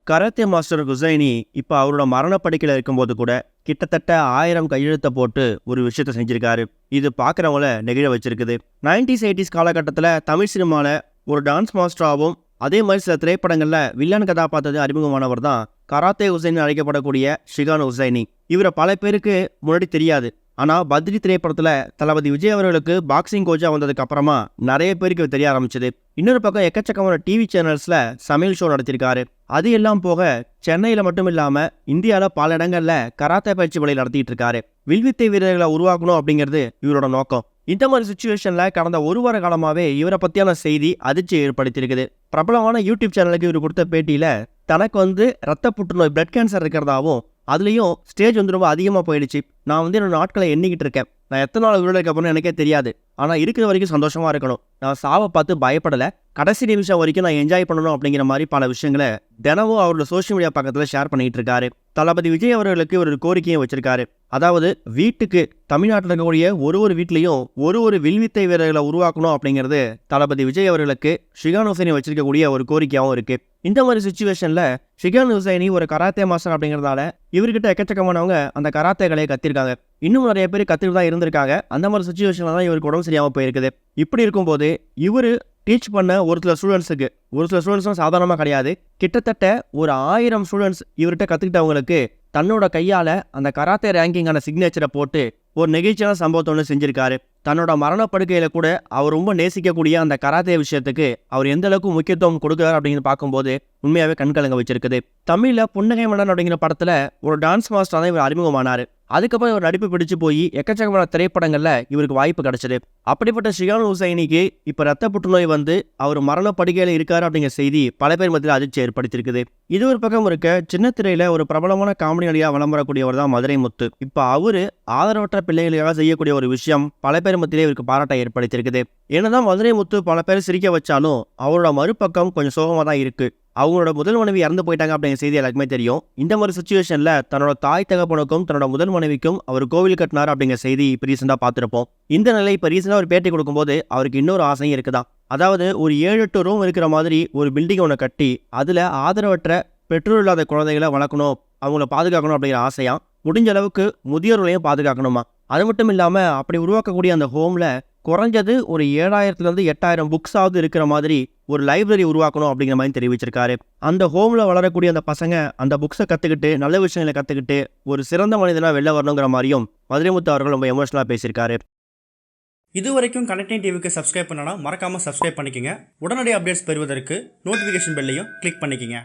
Karate master Husaini இப்போ அவரோட மரணப்படுக்கையில் இருக்கும்போது கூட கிட்டத்தட்ட 1000 கையெழுத்தை போட்டு ஒரு விஷயத்த செஞ்சிருக்காரு. இது பார்க்குறவங்கள நெகிழ வச்சிருக்குது. 90s 80s காலகட்டத்தில் தமிழ் சினிமாவில் ஒரு டான்ஸ் மாஸ்டராகவும் அதே மாதிரி சில திரைப்படங்களில் வில்லன் கதாபாத்திரத்தை அறிமுகமானவர் தான் கராத்தே ஹுசைன் அழைக்கப்படக்கூடிய ஷிகான் ஹுசைனி. இவரை பல பேருக்கு முன்னாடி தெரியாது. ஆனால் பத்ரி திரைப்படத்தில் தளபதி விஜய் அவர்களுக்கு பாக்ஸிங் கோச்சாக வந்ததுக்கு அப்புறமா நிறைய பேருக்கு தெரிய ஆரம்பிச்சது. இன்னொரு பக்கம் எக்கச்சக்கமான டிவி சேனல்ஸில் சமையல் ஷோ நடத்தியிருக்காரு. அது எல்லாம் போக சென்னையில் மட்டும் இல்லாமல் இந்தியாவில் பல இடங்களில் கராத்தே பயிற்சி வலை நடத்திட்டு இருக்காரு. வில்வித்தை வீரர்களை உருவாக்கணும் அப்படிங்கிறது இவரோட நோக்கம். இந்த மாதிரி சுச்சுவேஷனில் கடந்த ஒரு வார காலமாகவே இவரை பற்றியான செய்தி அதிர்ச்சி ஏற்படுத்தியிருக்குது. பிரபலமான யூடியூப் சேனலுக்கு இவர் கொடுத்த பேட்டியில் தனக்கு ரத்த புற்றுநோய் பிளட் கேன்சர் இருக்கிறதாவும் அதுலேயும் ஸ்டேஜ் ரொம்ப அதிகமாக போயிடுச்சு. நான் என்னோட நாட்களை எண்ணிக்கிட்டு இருக்கேன். நான் எத்தனை நாள் உயிரோட இருக்க போறேன்னு எனக்கே தெரியாது. ஆனால் இருக்கிற வரைக்கும் சந்தோஷமாக இருக்கணும். நான் சாவை பார்த்து பயப்படலை. கடைசி நிமிஷம் வரைக்கும் நான் என்ஜாய் பண்ணணும் அப்படிங்கிற மாதிரி பல விஷயங்களை தினமும் அவரோட சோஷியல் மீடியா பக்கத்தில் ஷேர் பண்ணிட்டு இருக்காரு. தளபதி விஜய் அவர்களுக்கு ஒரு கோரிக்கையை வச்சிருக்காரு. அதாவது வீட்டுக்கு தமிழ்நாட்டில் இருக்கக்கூடிய ஒரு வீட்லையும் ஒரு வில்வித்தை வீரர்களை உருவாக்கணும் அப்படிங்கிறது தளபதி விஜய் அவர்களுக்கு ஷிகான் ஹுசைனி வச்சிருக்கக்கூடிய ஒரு கோரிக்கையாகவும் இருக்கு. இந்த மாதிரி சுச்சுவேஷன்ல ஷிகான் ஹுசைனி ஒரு கராத்தே மாஸ்டர் அப்படிங்கிறதால இவர்கிட்ட எக்கச்சக்கமானவங்க அந்த கராத்தே கலையை கத்திருக்காங்க. இன்னும் நிறைய பேர் கத்துட்டு தான் இருந்திருக்காங்க. அந்த மாதிரி சுச்சுவேஷன்ல தான் இவருக்கு உடம்பு சரியாமல் போயிருக்குது. இப்படி இருக்கும்போது இவர் டீச் பண்ண ஒரு சில ஸ்டூடெண்ட்ஸும் சாதாரணமாக கிடையாது. கிட்டத்தட்ட ஒரு 1000 ஸ்டூடெண்ட்ஸ் இவர்கிட்ட கற்றுக்கிட்டவங்களுக்கு தன்னோட கையால் அந்த கராத்தே ரேங்கிங்கான சிக்னேச்சரை போட்டு ஒரு நெகிழ்ச்சியான சம்பவத்தை ஒன்று செஞ்சிருக்காரு. தன்னோட மரணப்படுக்கையில் கூட அவர் ரொம்ப நேசிக்கக்கூடிய அந்த கராத்தே விஷயத்துக்கு அவர் எந்த அளவுக்கு முக்கியத்துவம் கொடுக்குறாரு அப்படிங்கிறது பார்க்கும்போது உண்மையாகவே கண்கலங்க வச்சிருக்குது. தமிழில் புன்னகை மன்னன் அப்படிங்கிற படத்தில் ஒரு டான்ஸ் மாஸ்டர் தான் இவர் அறிமுகமானார். அதுக்கப்புறம் இவர் நடிப்பு பிடிச்சு போய் எக்கச்சக்கமான திரைப்படங்களில் இவருக்கு வாய்ப்பு கிடைச்சது. அப்படிப்பட்ட ஷிகான் ஹுசைனிக்கு இப்போ ரத்த புற்றுநோய் அவர் மரணப்படுக்கையில் இருக்காரு அப்படிங்கிற செய்தி பல பேர் மத்தியில் அதிர்ச்சி ஏற்படுத்தியிருக்குது. இது ஒரு பக்கம் இருக்க, சின்ன திரையில ஒரு பிரபலமான காமெடி நடிகா வலம் வரக்கூடியவர் தான் மதுரை முத்து. இப்போ அவரு ஆதரவற்ற பிள்ளைகளுக்காக செய்யக்கூடிய ஒரு விஷயம் பல பேர் மத்தியிலே இவருக்கு பாராட்டை ஏற்படுத்தியிருக்குது. என்னதான் மதுரை முத்து பல பேர் சிரிக்க வச்சாலும் அவரோட மறுபக்கம் கொஞ்சம் சோகமாக தான் இருக்கு. அவங்களோட முதல் மனைவி இறந்து போயிட்டாங்க அப்படிங்கிற செய்தி எல்லாருக்குமே தெரியும். இந்த மாதிரி சுச்சுவேஷன்ல தன்னோட தாய் தகப்பனுக்கும் தன்னோட முதல் மனைவிக்கும் அவர் கோவில் கட்டினார் அப்படிங்கிற செய்தி இப்போ ரீசெண்டாக பார்த்துருப்போம். இந்த நிலை இப்போ ரீசெண்டாக ஒரு பேட்டி கொடுக்கும்போது அவருக்கு இன்னொரு ஆசையும் இருக்குதான். அதாவது ஒரு 7-8 ரூம் இருக்கிற மாதிரி ஒரு பில்டிங் ஒன்று கட்டி அதில் ஆதரவற்ற பெற்றோர் இல்லாத குழந்தைகளை வளர்க்கணும், அவங்கள பாதுகாக்கணும் அப்படிங்கிற ஆசையா. முடிஞ்ச அளவுக்கு முதியோர்களையும் பாதுகாக்கணுமா. அது மட்டும் இல்லாமல் அப்படி உருவாக்கக்கூடிய அந்த ஹோமில் குறைஞ்சது ஒரு 7000 to 8000 புக்ஸாவது இருக்கிற மாதிரி ஒரு லைப்ரரி உருவாக்கணும் அப்படிங்கிற மாதிரி தெரிவிச்சிருக்காரு. அந்த ஹோமில் வளரக்கூடிய அந்த பசங்க அந்த புக்ஸை கற்றுக்கிட்டு நல்ல விஷயங்களை கற்றுக்கிட்டு ஒரு சிறந்த மனிதனாக வெளில வரணுங்கிற மாதிரியும் மதுரைமுத்து அவர்கள் ரொம்ப எமோஷனலாக பேசியிருக்காரு. இது வரைக்கும் கனெக்டிங் டிவிக்கு சப்ஸ்கிரைப் பண்ணனா மறக்காமல் சப்ஸ்கிரைப் பண்ணிக்கங்க. உடனடி அப்டேட்ஸ் பெறுவதற்கு நோட்டிஃபிகேஷன் பெல்லையும் கிளிக் பண்ணிக்கங்க.